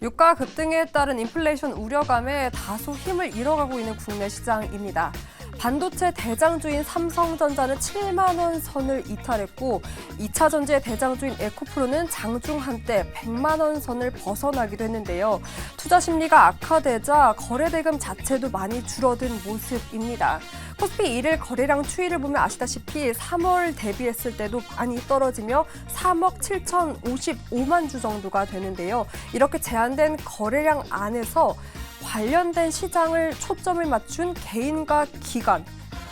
유가 급등에 따른 인플레이션 우려감에 다소 힘을 잃어가고 있는 국내 시장입니다. 반도체 대장주인 삼성전자는 7만 원 선을 이탈했고 2차 전지의 대장주인 에코프로는 장중 한때 100만 원 선을 벗어나기도 했는데요. 투자 심리가 악화되자 거래 대금 자체도 많이 줄어든 모습입니다. 코스피 1일 거래량 추이를 보면 아시다시피 3월 대비했을 때도 많이 떨어지며 3억 7,055만 주 정도가 되는데요. 이렇게 제한된 거래량 안에서 관련된 시장을 초점을 맞춘 개인과 기관,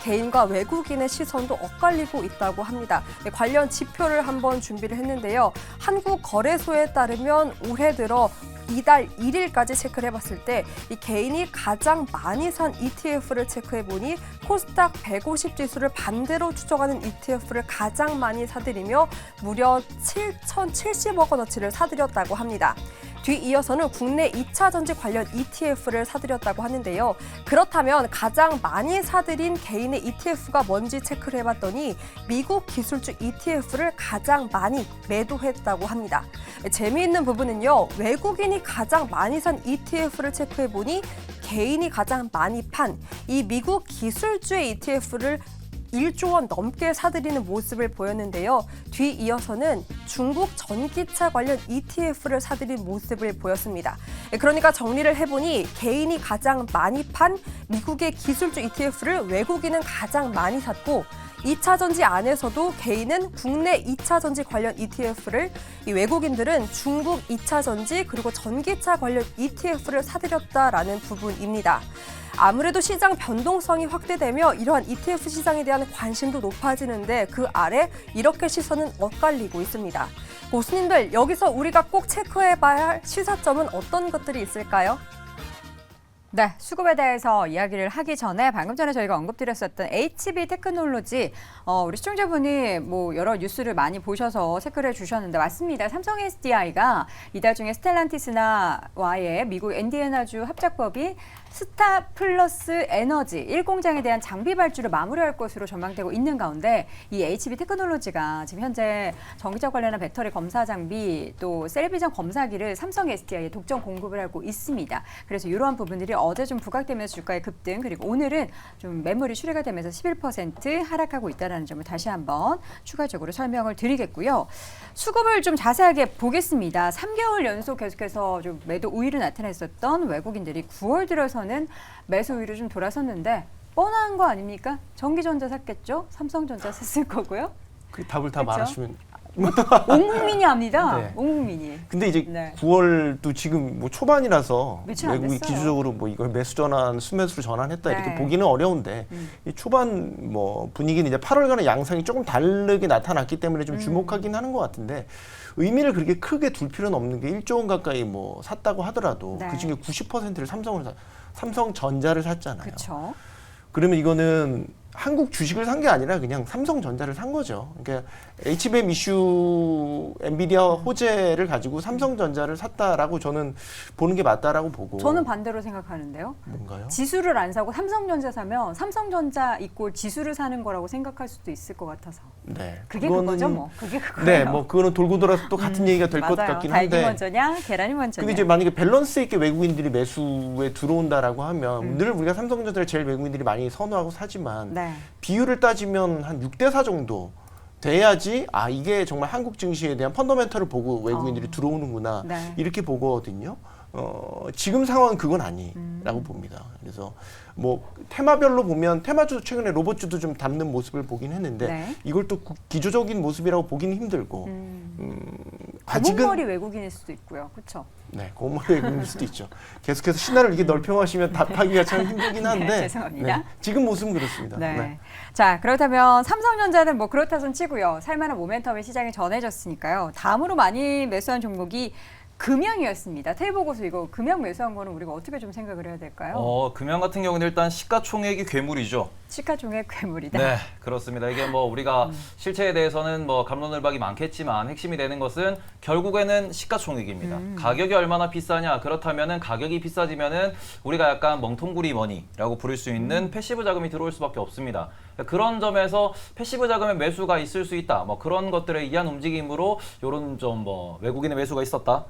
개인과 외국인의 시선도 엇갈리고 있다고 합니다. 관련 지표를 한번 준비를 했는데요. 한국거래소에 따르면 올해 들어 이달 1일까지 체크를 해봤을 때 이 개인이 가장 많이 산 ETF를 체크해보니 코스닥 150 지수를 반대로 추정하는 ETF를 가장 많이 사들이며 무려 7,070억 원어치를 사들였다고 합니다. 뒤이어서는 국내 2차 전지 관련 ETF를 사들였다고 하는데요. 그렇다면 가장 많이 사들인 개인의 ETF가 뭔지 체크를 해봤더니 미국 기술주 ETF를 가장 많이 매도했다고 합니다. 재미있는 부분은요. 외국인이 가장 많이 산 ETF를 체크해보니 개인이 가장 많이 판 이 미국 기술주의 ETF를 1조 원 넘게 사들이는 모습을 보였는데요. 뒤이어서는 중국 전기차 관련 ETF를 사들인 모습을 보였습니다. 그러니까 정리를 해보니 개인이 가장 많이 판 미국의 기술주 ETF를 외국인은 가장 많이 샀고 2차 전지 안에서도 개인은 국내 2차 전지 관련 ETF를, 이 외국인들은 중국 2차 전지 그리고 전기차 관련 ETF를 사들였다라는 부분입니다. 아무래도 시장 변동성이 확대되며 이러한 ETF 시장에 대한 관심도 높아지는데 그 아래 이렇게 시선은 엇갈리고 있습니다. 고수님들, 여기서 우리가 꼭 체크해봐야 할 시사점은 어떤 것들이 있을까요? 네, 수급에 대해서 이야기를 하기 전에 방금 전에 저희가 언급드렸었던 HB 테크놀로지 우리 시청자분이 뭐 여러 뉴스를 많이 보셔서 체크를 해주셨는데 맞습니다. 삼성 SDI가 이달 중에 스텔란티스나와의 미국 인디애나주 합작법인 스타 플러스 에너지 1공장에 대한 장비 발주를 마무리할 것으로 전망되고 있는 가운데 이 HB 테크놀로지가 지금 현재 전기차 관련한 배터리 검사 장비 또 셀비전 검사기를 삼성 SDI에 독점 공급을 하고 있습니다. 그래서 이러한 부분들이 어제 좀 부각되면서 주가의 급등 그리고 오늘은 좀 매물이 출회가 되면서 11% 하락하고 있다는 점을 다시 한번 추가적으로 설명을 드리겠고요. 수급을 좀 자세하게 보겠습니다. 3개월 연속 계속해서 좀 매도 우위를 나타냈었던 외국인들이 9월 들어서는 매수 우위로 좀 돌아섰는데 뻔한 거 아닙니까? 전기전자 샀겠죠? 삼성전자 샀을 거고요. 그 답을 다 그렇죠? 말하시면 온 국민이 합니다. 네. 온 국민이. 근데 이제 네. 9월도 지금 뭐 초반이라서 며칠 안 외국이 됐어요. 기술적으로 뭐 이걸 매수 전환, 수매수로 전환했다 네. 이렇게 보기는 어려운데 이 초반 뭐 분위기는 이제 8월간의 양상이 조금 다르게 나타났기 때문에 좀 주목하긴 하는 것 같은데 의미를 그렇게 크게 둘 필요는 없는 게 1조 원 가까이 뭐 샀다고 하더라도 네. 그중에 90%를 삼성전자를 샀잖아요. 그렇죠. 그러면 이거는 한국 주식을 산 게 아니라 그냥 삼성전자를 산 거죠. 그러니까 HBM 이슈 엔비디아 호재를 가지고 삼성전자를 샀다라고 저는 보는 게 맞다라고 보고. 저는 반대로 생각하는데요. 뭔가요? 지수를 안 사고 삼성전자 사면 삼성전자 이꼴 지수를 사는 거라고 생각할 수도 있을 것 같아서. 네. 그게 그거는- 그거죠 뭐. 그게 그거예요. 네, 뭐 그거는 돌고 돌아서 또 같은 얘기가 될 것 맞아요. 같긴 닭이 한데. 먼저냐, 계란이 먼저냐. 근데 이제 만약에 밸런스 있게 외국인들이 매수에 들어온다라고 하면 늘 우리가 삼성전자를 제일 외국인들이 많이 선호하고 사지만 네. 비율을 따지면 한 6대4 정도 돼야지 아 이게 정말 한국 증시에 대한 펀더멘털을 보고 외국인들이 들어오는구나 네. 이렇게 보거든요. 지금 상황은 그건 아니라고 봅니다. 그래서 뭐 테마별로 보면 테마주도 최근에 로봇주도 좀 담는 모습을 보긴 했는데 네. 이걸 또 기조적인 모습이라고 보기는 힘들고 아직은 검은머리 외국인일 수도 있고요. 그렇죠? 네, 고모의 의미일 수도 있죠. 계속해서 신화를 이렇게 넓혀가시면 답하기가 참 힘들긴 한데 네, 죄송합니다. 네, 지금 모습은 그렇습니다. 네. 네. 자, 그렇다면 삼성전자는 뭐 그렇다 손 치고요. 살만한 모멘텀이 시장에 전해졌으니까요. 다음으로 많이 매수한 종목이 금양이었습니다. 테이블 고수 이거 금양 매수한 거는 우리가 어떻게 좀 생각을 해야 될까요? 금양 같은 경우는 일단 시가총액이 괴물이죠. 시가총액 괴물이다. 네, 그렇습니다. 이게 뭐 우리가 실체에 대해서는 뭐 갑론을박이 많겠지만 핵심이 되는 것은 결국에는 시가총액입니다. 가격이 얼마나 비싸냐? 그렇다면은 가격이 비싸지면은 우리가 약간 멍텅구리 머니라고 부를 수 있는 패시브 자금이 들어올 수밖에 없습니다. 그런 점에서 패시브 자금의 매수가 있을 수 있다. 뭐 그런 것들에 의한 움직임으로 이런 좀 뭐 외국인의 매수가 있었다.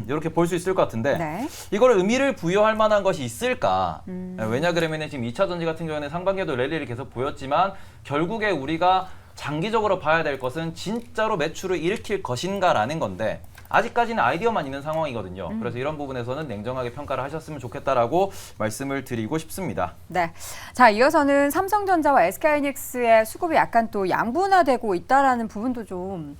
이렇게 볼 수 있을 것 같은데 네. 이걸 의미를 부여할 만한 것이 있을까? 왜냐 그러면 지금 2차 전지 같은 경우에는 상반기에도 랠리를 계속 보였지만 결국에 우리가 장기적으로 봐야 될 것은 진짜로 매출을 일으킬 것인가라는 건데 아직까지는 아이디어만 있는 상황이거든요. 그래서 이런 부분에서는 냉정하게 평가를 하셨으면 좋겠다라고 말씀을 드리고 싶습니다. 네. 자, 이어서는 삼성전자와 SK하이닉스의 수급이 약간 또 양분화되고 있다라는 부분도 좀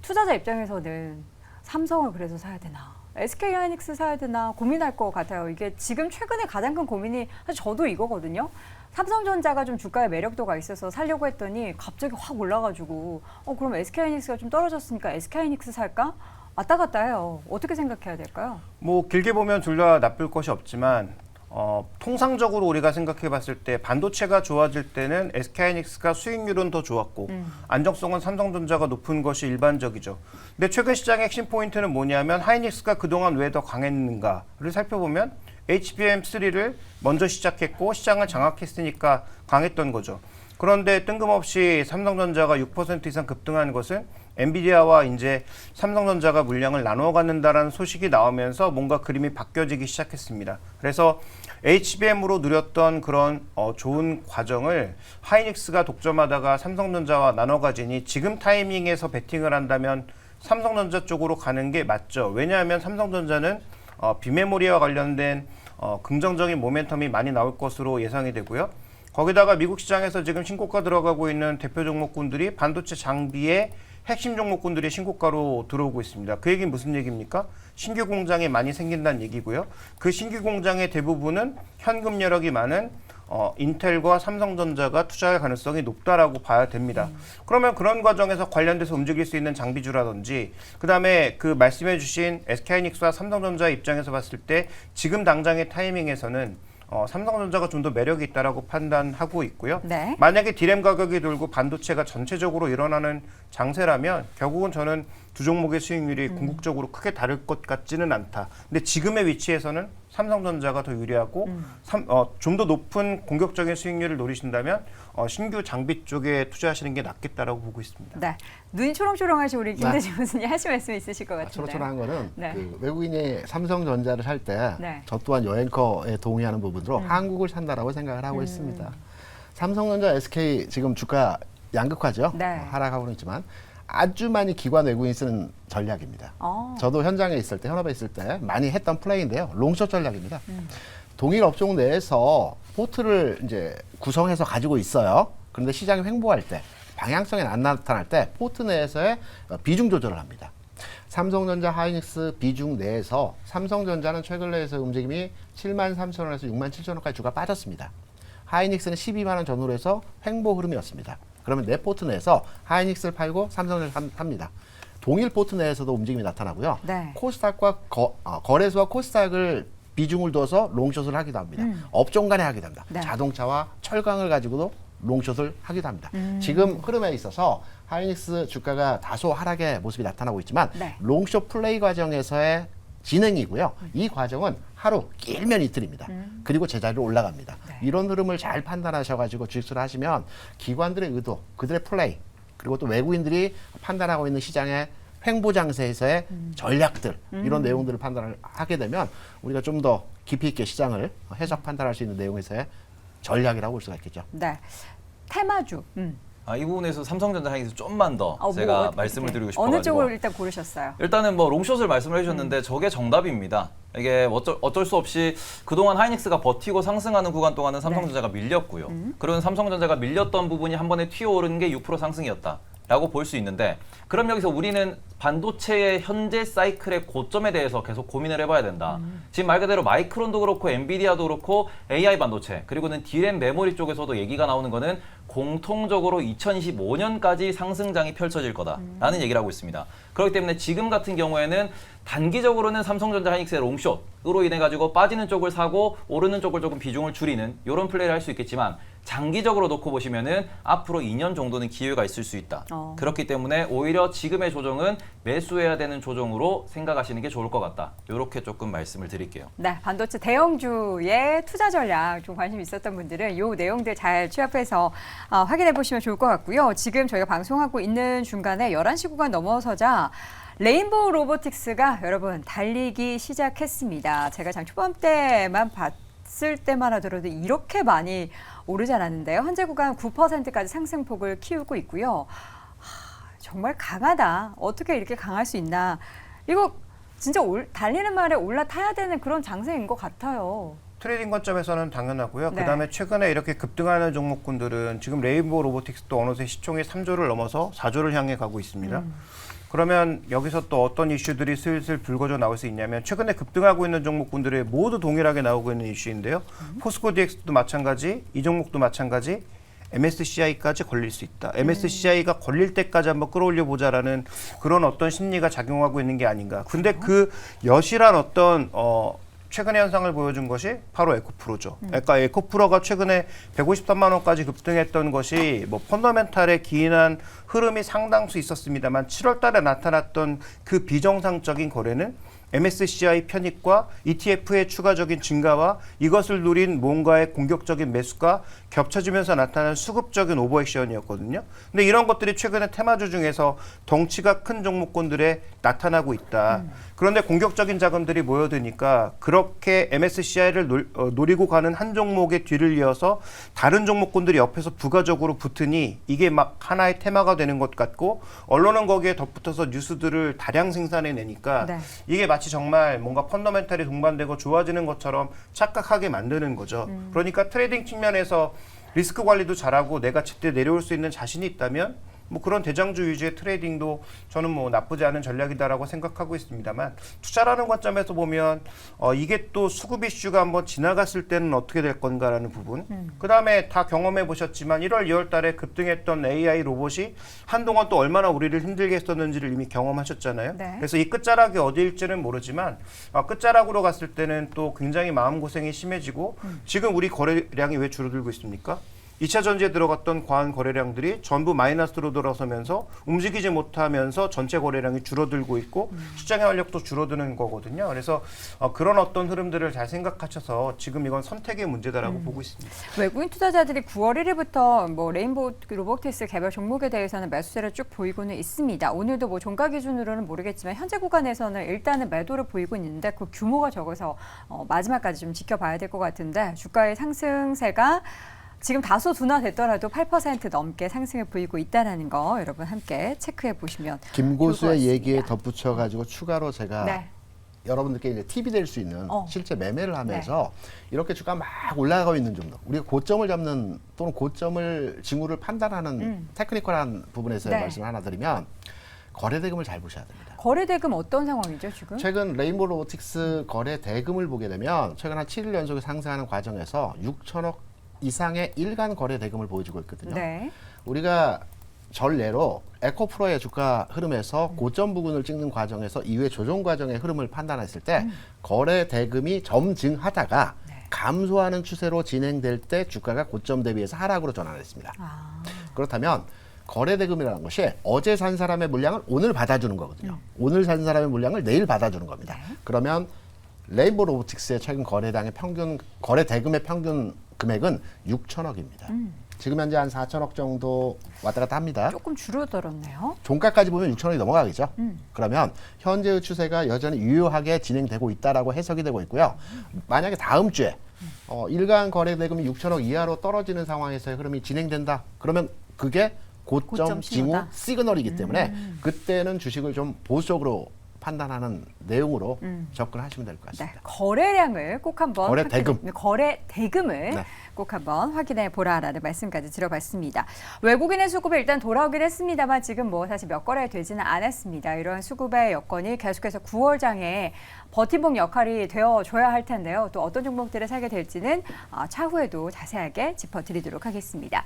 투자자 입장에서는 삼성을 그래서 사야 되나, SK하이닉스 사야 되나 고민할 것 같아요. 이게 지금 최근에 가장 큰 고민이 사실 저도 이거거든요. 삼성전자가 좀 주가에 매력도가 있어서 살려고 했더니 갑자기 확 올라가지고 그럼 SK하이닉스가 좀 떨어졌으니까 SK하이닉스 살까? 왔다 갔다 해요. 어떻게 생각해야 될까요? 뭐 길게 보면 둘 다 나쁠 것이 없지만 통상적으로 우리가 생각해 봤을 때 반도체가 좋아질 때는 SK하이닉스가 수익률은 더 좋았고 안정성은 삼성전자가 높은 것이 일반적이죠. 근데 최근 시장의 핵심 포인트는 뭐냐면 하이닉스가 그동안 왜 더 강했는가를 살펴보면 HBM3를 먼저 시작했고 시장을 장악했으니까 강했던 거죠. 그런데 뜬금없이 삼성전자가 6% 이상 급등한 것은 엔비디아와 이제 삼성전자가 물량을 나누어 갖는다라는 소식이 나오면서 뭔가 그림이 바뀌어지기 시작했습니다. 그래서 HBM으로 누렸던 그런 좋은 과정을 하이닉스가 독점하다가 삼성전자와 나눠 가지니 지금 타이밍에서 베팅을 한다면 삼성전자 쪽으로 가는 게 맞죠. 왜냐하면 삼성전자는 비메모리와 관련된 긍정적인 모멘텀이 많이 나올 것으로 예상이 되고요. 거기다가 미국 시장에서 지금 신고가 들어가고 있는 대표 종목군들이 반도체 장비의 핵심 종목군들이 신고가로 들어오고 있습니다. 그 얘기는 무슨 얘기입니까? 신규 공장이 많이 생긴다는 얘기고요. 그 신규 공장의 대부분은 현금 여력이 많은 인텔과 삼성전자가 투자할 가능성이 높다라고 봐야 됩니다. 그러면 그런 과정에서 관련돼서 움직일 수 있는 장비주라든지 그다음에 그 말씀해 주신 SK하이닉스와 삼성전자 입장에서 봤을 때 지금 당장의 타이밍에서는 삼성전자가 좀 더 매력이 있다라고 판단하고 있고요. 네. 만약에 디램 가격이 돌고 반도체가 전체적으로 일어나는 장세라면 결국은 저는 두 종목의 수익률이 궁극적으로 크게 다를 것 같지는 않다. 근데 지금의 위치에서는 삼성전자가 더 유리하고 좀 더 높은 공격적인 수익률을 노리신다면 신규 장비 쪽에 투자하시는 게 낫겠다라고 보고 있습니다. 네. 눈이 초롱초롱하신 우리 김대중 교수님 하실 말씀 있으실 것 같은데. 초롱초롱한 거는 네. 그 외국인이 삼성전자를 살 때 네. 저 또한 여앵커에 동의하는 부분으로 한국을 산다라고 생각을 하고 있습니다. 삼성전자, SK 지금 주가 양극화죠. 네. 하락하고는 있지만 아주 많이 기관 외국인이 쓰는 전략입니다. 저도 현장에 있을 때, 현업에 있을 때 많이 했던 플레이인데요. 롱숏 전략입니다. 동일 업종 내에서 포트를 이제 구성해서 가지고 있어요. 그런데 시장이 횡보할 때, 방향성이 안 나타날 때 포트 내에서의 비중 조절을 합니다. 삼성전자, 하이닉스 비중 내에서 삼성전자는 최근 내에서 움직임이 73,000원에서 67,000원까지 주가 빠졌습니다. 하이닉스는 12만 원 전후로 해서 횡보 흐름이었습니다. 그러면 내 포트 내에서 하이닉스를 팔고 삼성전자 삽니다. 동일 포트 내에서도 움직임이 나타나고요. 네. 코스닥과 거래소와 코스닥을 비중을 둬서 롱숏을 하기도 합니다. 업종 간에 하기도 합니다. 네. 자동차와 철강을 가지고도 롱숏을 하기도 합니다. 지금 흐름에 있어서 하이닉스 주가가 다소 하락의 모습이 나타나고 있지만 네. 롱숏 플레이 과정에서의 진행이고요. 이 과정은 하루 길면 이틀입니다. 그리고 제자리로 올라갑니다. 네. 이런 흐름을 잘 판단하셔가지고 주식수를 하시면 기관들의 의도, 그들의 플레이, 그리고 또 외국인들이 판단하고 있는 시장의 횡보 장세에서의 전략들 이런 내용들을 판단을 하게 되면 우리가 좀 더 깊이 있게 시장을 해석 판단할 수 있는 내용에서의 전략이라고 볼 수가 있겠죠. 네. 테마주. 이 부분에서 삼성전자 향해서 좀만 더 제가 뭐 말씀을 어떻게, 드리고 싶어가지고 어느 쪽을 일단 고르셨어요? 일단은 뭐 롱숏을 말씀을 해주셨는데 저게 정답입니다. 이게 어쩔 수 없이 그동안 하이닉스가 버티고 상승하는 구간 동안은 삼성전자가 밀렸고요. 그런 삼성전자가 밀렸던 부분이 한 번에 튀어오른 게 6% 상승이었다. 라고 볼 수 있는데 그럼 여기서 우리는 반도체의 현재 사이클의 고점에 대해서 계속 고민을 해봐야 된다. 지금 말 그대로 마이크론도 그렇고 엔비디아도 그렇고 AI 반도체 그리고는 D램 메모리 쪽에서도 얘기가 나오는 거는 공통적으로 2025년까지 상승장이 펼쳐질 거다라는 얘기를 하고 있습니다. 그렇기 때문에 지금 같은 경우에는 단기적으로는 삼성전자 하이닉스의 롱숏으로 인해 가지고 빠지는 쪽을 사고 오르는 쪽을 조금 비중을 줄이는 이런 플레이를 할 수 있겠지만 장기적으로 놓고 보시면은 앞으로 2년 정도는 기회가 있을 수 있다. 그렇기 때문에 오히려 지금의 조정은 매수해야 되는 조정으로 생각하시는 게 좋을 것 같다. 이렇게 조금 말씀을 드릴게요. 네, 반도체 대형주의 투자 전략 좀 관심 있었던 분들은 이 내용들 잘 취합해서 확인해 보시면 좋을 것 같고요. 지금 저희가 방송하고 있는 중간에 11시 구간 넘어서자 레인보우 로보틱스가 여러분 달리기 시작했습니다. 제가 장 초반 때만 봤을 때만 하더라도 이렇게 많이 오르지 않았는데요. 현재 구간 9%까지 상승폭을 키우고 있고요. 정말 강하다. 어떻게 이렇게 강할 수 있나. 이거 진짜 달리는 말에 올라타야 되는 그런 장세인 것 같아요. 트레이딩 관점에서는 당연하고요. 네. 그다음에 최근에 이렇게 급등하는 종목군들은 지금 레인보우 로보틱스도 어느새 시총이 3조를 넘어서 4조를 향해 가고 있습니다. 그러면 여기서 또 어떤 이슈들이 슬슬 불거져 나올 수 있냐면 최근에 급등하고 있는 종목군들이 모두 동일하게 나오고 있는 이슈인데요. 포스코 DX도 마찬가지, 이 종목도 마찬가지, MSCI까지 걸릴 수 있다. MSCI가 걸릴 때까지 한번 끌어올려 보자라는 그런 어떤 심리가 작용하고 있는 게 아닌가. 근데 그 여실한 어떤 최근의 현상을 보여준 것이 바로 에코프로죠. 그러니까 에코프로가 최근에 153만 원까지 급등했던 것이 뭐 펀더멘탈에 기인한 흐름이 상당수 있었습니다만 7월 달에 나타났던 그 비정상적인 거래는 MSCI 편입과 ETF의 추가적인 증가와 이것을 누린 뭔가의 공격적인 매수가 겹쳐지면서 나타난 수급적인 오버액션이었거든요. 근데 이런 것들이 최근에 테마주 중에서 덩치가 큰 종목군들에 나타나고 있다. 그런데 공격적인 자금들이 모여드니까 그렇게 MSCI를 노리고 가는 한 종목의 뒤를 이어서 다른 종목군들이 옆에서 부가적으로 붙으니 이게 막 하나의 테마가 되는 것 같고 언론은 거기에 덧붙여서 뉴스들을 다량 생산해내니까 네. 이게 마치 정말 뭔가 펀더멘탈이 동반되고 좋아지는 것처럼 착각하게 만드는 거죠. 그러니까 트레이딩 측면에서 리스크 관리도 잘하고 내가 제때 내려올 수 있는 자신이 있다면 뭐 그런 대장주 위주의 트레이딩도 저는 뭐 나쁘지 않은 전략이다라고 생각하고 있습니다만 투자라는 관점에서 보면 이게 또 수급 이슈가 한번 지나갔을 때는 어떻게 될 건가라는 부분 그다음에 다 경험해 보셨지만 1월 2월 달에 급등했던 AI 로봇이 한동안 또 얼마나 우리를 힘들게 했었는지를 이미 경험하셨잖아요. 네. 그래서 이 끝자락이 어디일지는 모르지만 끝자락으로 갔을 때는 또 굉장히 마음고생이 심해지고 지금 우리 거래량이 왜 줄어들고 있습니까? 2차 전지에 들어갔던 과한 거래량들이 전부 마이너스로 돌아서면서 움직이지 못하면서 전체 거래량이 줄어들고 있고 시장의 활력도 줄어드는 거거든요. 그래서 그런 어떤 흐름들을 잘 생각하셔서 지금 이건 선택의 문제다라고 보고 있습니다. 외국인 투자자들이 9월 1일부터 뭐 레인보우 로보틱스 개별 종목에 대해서는 매수세를 쭉 보이고는 있습니다. 오늘도 뭐 종가 기준으로는 모르겠지만 현재 구간에서는 일단은 매도를 보이고 있는데 그 규모가 적어서 마지막까지 좀 지켜봐야 될 것 같은데 주가의 상승세가 지금 다소 둔화됐더라도 8% 넘게 상승을 보이고 있다는 거 여러분 함께 체크해 보시면 김고수의 얘기에 덧붙여가지고 추가로 제가 네. 여러분들께 이제 팁이 될 수 있는 실제 매매를 하면서 이렇게 주가 막 올라가고 있는 정도 우리가 고점을 잡는 또는 고점을 징후를 판단하는 테크니컬한 부분에서 네. 말씀을 하나 드리면 거래 대금을 잘 보셔야 됩니다. 거래 대금 어떤 상황이죠 지금? 최근 레인보우 로보틱스 거래 대금을 보게 되면 최근 한 7일 연속에 상승하는 과정에서 6천억 이상의 일간 거래 대금을 보여주고 있거든요. 네. 우리가 전례로 에코프로의 주가 흐름에서 고점 부근을 찍는 과정에서 이후에 조정 과정의 흐름을 판단했을 때 거래 대금이 점증하다가 감소하는 추세로 진행될 때 주가가 고점 대비해서 하락으로 전환했습니다. 그렇다면 거래 대금이라는 것이 어제 산 사람의 물량을 오늘 받아주는 거거든요. 오늘 산 사람의 물량을 내일 받아주는 겁니다. 그러면 레인보우 로보틱스의 최근 거래량의 평균 거래 대금의 평균 금액은 6천억입니다. 지금 현재 한 4천억 정도 왔다 갔다 합니다. 조금 줄어들었네요. 종가까지 보면 6천억이 넘어가겠죠. 그러면 현재의 추세가 여전히 유효하게 진행되고 있다라고 해석이 되고 있고요. 만약에 다음 주에 일간 거래 대금이 6천억 이하로 떨어지는 상황에서의 흐름이 진행된다. 그러면 그게 고점 징후 신호다. 시그널이기 때문에 그때는 주식을 좀 보수적으로 판단하는 내용으로 접근하시면 될 것 네, 같습니다. 거래량을 꼭 한번 거래 대금. 거래 대금을 네. 꼭 한번 확인해 보라라는 말씀까지 들어봤습니다. 외국인의 수급이 일단 돌아오긴 했습니다만 지금 뭐 사실 몇 거래 되지는 않았습니다. 이러한 수급의 여건이 계속해서 9월장에 버팀목 역할이 되어줘야 할 텐데요. 또 어떤 종목들을 사게 될지는 차후에도 자세하게 짚어드리도록 하겠습니다.